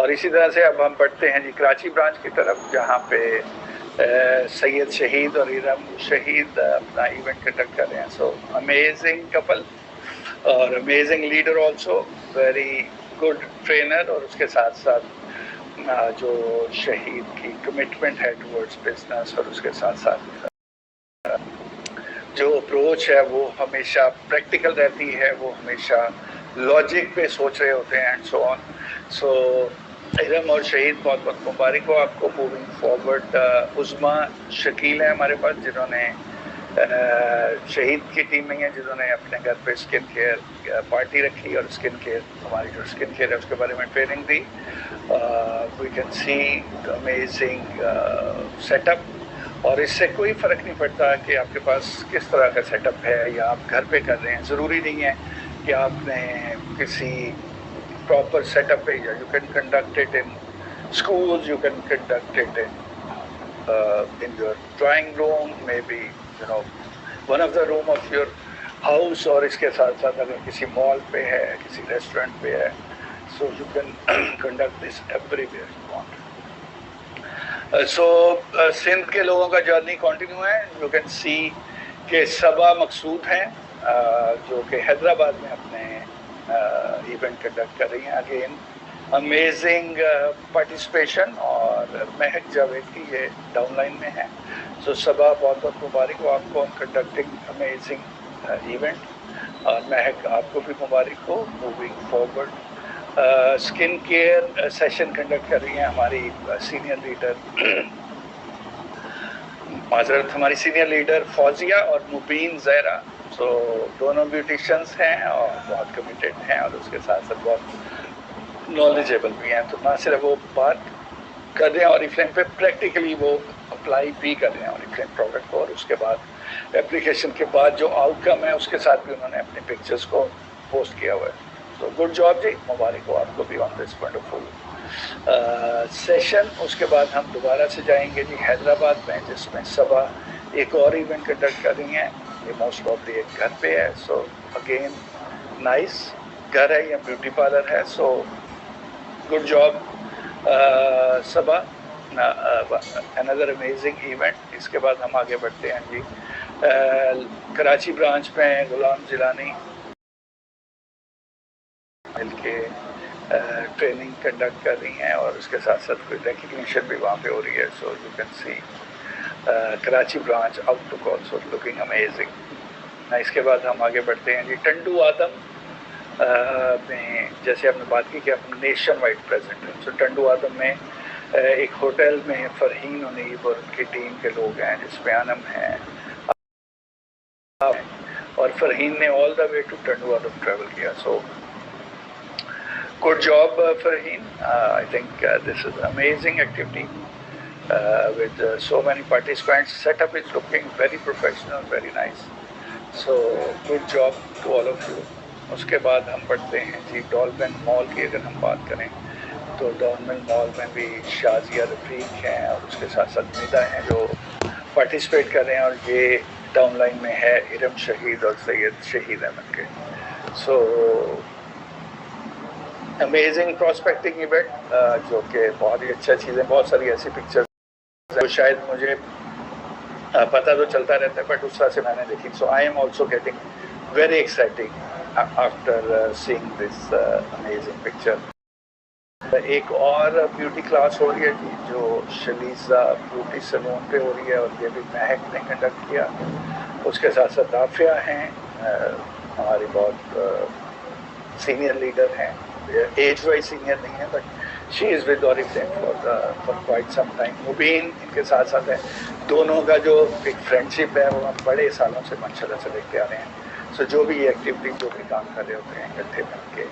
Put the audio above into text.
اور اسی طرح سے اب ہم بڑھتے ہیں جی کراچی برانچ کی طرف، جہاں پہ سید شہید اور ارم شہید اپنا ایونٹ کنڈکٹ کر رہے ہیں. سو امیزنگ کپل اور amazing leader also, very good trainer, اور اس کے ساتھ ساتھ جو شہید کی کمٹمنٹ ہے ٹورڈز بزنس، اور اس کے ساتھ ساتھ جو اپروچ ہے وہ ہمیشہ پریکٹیکل رہتی ہے، وہ ہمیشہ لاجک پہ سوچ رہے ہوتے ہیں اینڈ سو آن. سو ارم اور شہید بہت بہت مبارک ہو آپ کو موونگ فارورڈ. عظما شکیل ہیں ہمارے پاس، جنہوں نے شہید کی ٹیم میں ہیں، جنہوں نے اپنے گھر پہ اسکن کیئر پارٹی رکھی اور اسکن کیئر، ہماری جو اسکن کیئر ہے اس کے بارے میں ٹریننگ دی. We can see amazing set up, اور اس سے کوئی فرق نہیں پڑتا کہ آپ کے پاس کس طرح کا سیٹ اپ ہے یا آپ گھر پہ کر رہے ہیں. ضروری نہیں ہے کہ آپ نے کسی پراپر سیٹ اپ پہ، یا you can conduct it in schools, you can conduct it in your drawing room, maybe one of the room of your house, اور اس کے ساتھ ساتھ اگر کسی مال پہ ہے، کسی ریسٹورینٹ پہ ہے، so you can conduct this everywhere you want. Sindh کے لوگوں کا جرنی کنٹینیو ہے. یو کین سی کہ صبا مقصود ہیں جو کہ حیدرآباد میں اپنے ایونٹ کنڈکٹ کر رہی ہیں. اگین امیزنگ پارٹیسپیشن، اور مہک جاوید کی یہ ڈاؤن لائن میں ہے. سو صبا بہت بہت مبارک ہو آپ کو کنڈکٹنگ امیزنگ ایونٹ، اور مہک آپ کو بھی مبارک ہو moving forward. Skin care session conduct کر رہی ہیں ہماری سینئر لیڈر، معذرت، ہماری سینئر لیڈر فوزیہ اور مبین زہرا. سو دونوں بیوٹیشنس ہیں اور بہت کمیٹیڈ ہیں، اور اس کے ساتھ ساتھ بہت نالجیبل بھی ہیں. تو نہ صرف وہ بات کر رہے ہیں اوریفلیم پہ، پریکٹیکلی وہ اپلائی بھی کر رہے ہیں اوریفلیم پروڈکٹ کو، اور اس کے بعد اپلیکیشن کے بعد جو آؤٹ کم ہے اس کے ساتھ بھی انہوں نے اپنے پکچرز کو پوسٹ کیا ہوا ہے. تو گڈ جاب جی، مبارک ہو آپ کو بھی آن دس ونڈرفل سیشن. اس کے بعد ہم دوبارہ سے جائیں گے جی حیدرآباد میں، جس میں صبا ایک اور ایونٹ کنڈکٹ کر رہی ہیں. یہ موسٹ پرابلی ایک گھر پہ ہے. سو اگین نائس، گھر ہے یا بیوٹی پارلر ہے. سو گڈ جاب صبا، another amazing event. اس کے بعد ہم آگے بڑھتے ہیں جی کراچی برانچ میں غلام جیلانی مل کے ٹریننگ کنڈکٹ کر رہی ہیں، اور اس کے ساتھ ساتھ کوئی ریکگنیشن بھی وہاں پہ ہو رہی ہے. So you can see Karachi branch outlook also looking amazing. اس کے بعد ہم آگے بڑھتے ہیں جی ٹنڈو آدم میں. جیسے ہم نے بات کی کہ ہم نیشن وائڈ پریزنٹ ہیں. سو ٹنڈو آدم میں ایک ہوٹل میں فرحین انیب اور ان کی ٹیم کے لوگ ہیں، جس میں انم ہیں، اور فرحین نے آل دا way to Tando Adam travel کیا. سو good job Farheen. I think this is amazing activity with so many participants. Setup is looking very professional, very nice. So good job to all of you. اس کے بعد ہم پڑھتے ہیں جی dolphin مال کی. اگر ہم بات کریں تو ڈولفن مال میں بھی شازیہ رفیق ہیں، اور اس کے ساتھ ساتھ ندا ہیں جو پارٹیسپیٹ کر رہے ہیں، اور یہ ڈاؤن لائن میں ہے ارم شہید اور سید شہید احمد کے. سو امیزنگ پراسپیکٹنگ ایونٹ، جو کہ بہت ہی اچھا چیز ہے. بہت ساری ایسی پکچرز جو شاید مجھے پتہ تو چلتا رہتا ہے، بٹ اس طرح سے میں نے دیکھی. So I'm also getting very exciting after seeing this amazing picture. ایک اور بیوٹی کلاس ہو رہی ہے جی، جو شلیزا بیوٹی سلون پہ ہو رہی ہے، اور یہ بھی مہک نے کنڈکٹ کیا. اس کے ساتھ ساتھ دافیہ ہیں، ہماری بہت سینئر لیڈر ہیں. ایج وائز سینئر نہیں ہے، but she is with Oriflame for quite some time. Mubeen ان کے ساتھ ساتھ ہے. دونوں کا جو ایک فرینڈ شپ ہے وہ ہم بڑے سالوں سے ماشاء اللہ سے دیکھتے آ رہے ہیں. سو جو بھی ایکٹیویٹی، جو بھی کام کر رہے ہوتے ہیں اکٹھے مل کے